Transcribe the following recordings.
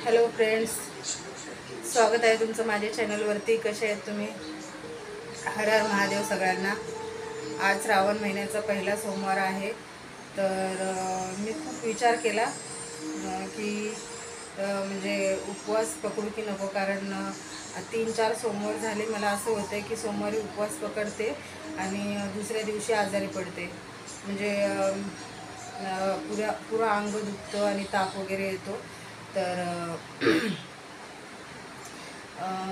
Hello friends, स्वागत आहे तुमचं माझ्या चॅनलवरती. कसे आहेत तुम्ही? हर हर महादेव सगळ्यांना. आज श्रावण महिन्याचा पहिला सोमवार आहे. तर मी खूप विचार केला की म्हणजे उपवास पकडू की नको. कारण 3-4 सोमवार झाले मला असं होतं की सोमवारी उपवास पकडते आणि दुसऱ्या दिवशी आजारी पडते. म्हणजे पुरं अंग दुखतं आणि ताप वगैरे येतो. तर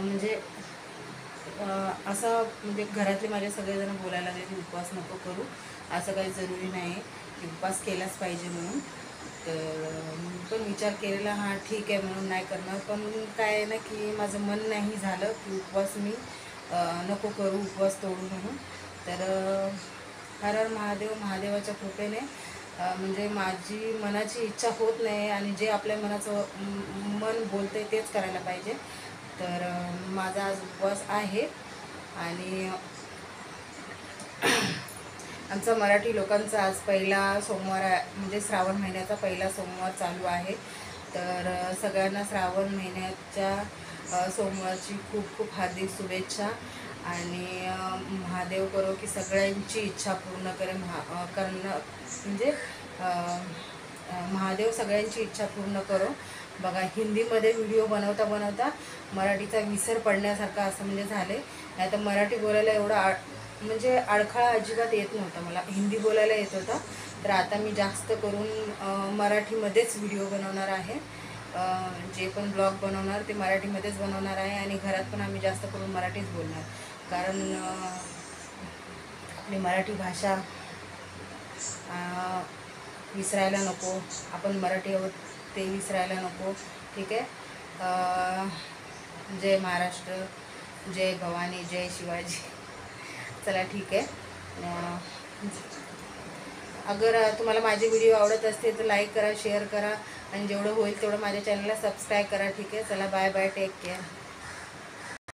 म्हणजे असं म्हणजे घरातले माझे सगळेजण बोलायला लागले की उपवास नको करू, असं काही जरुरी नाही की उपवास केलाच पाहिजे म्हणून. तर मी पण विचार केलेला, हां ठीक आहे म्हणून नाही करणार. पण काय आहे ना की माझं मन नाही झालं की उपवास मी नको करू, उपवास तोडू म्हणून. तर हर हर महादेव, महादेवाच्या कृपेने म्हणजे माझी मनाची इच्छा होत नाही आणि जे आपल्या मनाचं मन बोलते तेच करायला पाहिजे. तर माझा आज उपवास आहे आणि आमचा मराठी लोकांचा आज पहिला सोमवार म्हणजे श्रावण महिन्याचा पहिला सोमवार चालू आहे. तर सगळ्यांना श्रावण महिन्याच्या सोमवारची खूप खूप हार्दिक शुभेच्छा. आणि महादेव करो की सगळ्यांची इच्छा पूर्ण करणं म्हणजे महादेव सगळ्यांची इच्छा पूर्ण करो. बघा, हिंदीमध्ये व्हिडिओ बनवता बनवता मराठीचा विसर पडण्यासारखा असं म्हणजे झाले. नाही तर मराठी बोलायला एवढा म्हणजे अडखळा अजिबात येत नव्हता. मला हिंदी बोलायला येत होता. तर आता मी जास्त करून मराठीमध्येच व्हिडिओ बनवणार आहे. जे पण ब्लॉग बनवणार ते मराठीमध्येच बनवणार आहे आणि घरात पण आम्ही जास्त करून मराठीच बोलणार. कारण आपली मराठी भाषा विसरायला नको. आपण मराठी आहोत ते विसरायला नको. ठीक आहे. जय महाराष्ट्र, जय भवानी, जय शिवाजी. चला ठीक आहे. अगर तुम्हाला माझे व्हिडिओ आवडत असतील तर लाईक करा, शेअर करा आणि जेवढं होईल तेवढं माझ्या चॅनलला सबस्क्राईब करा. ठीक आहे. चला बाय बाय, टेक केअर.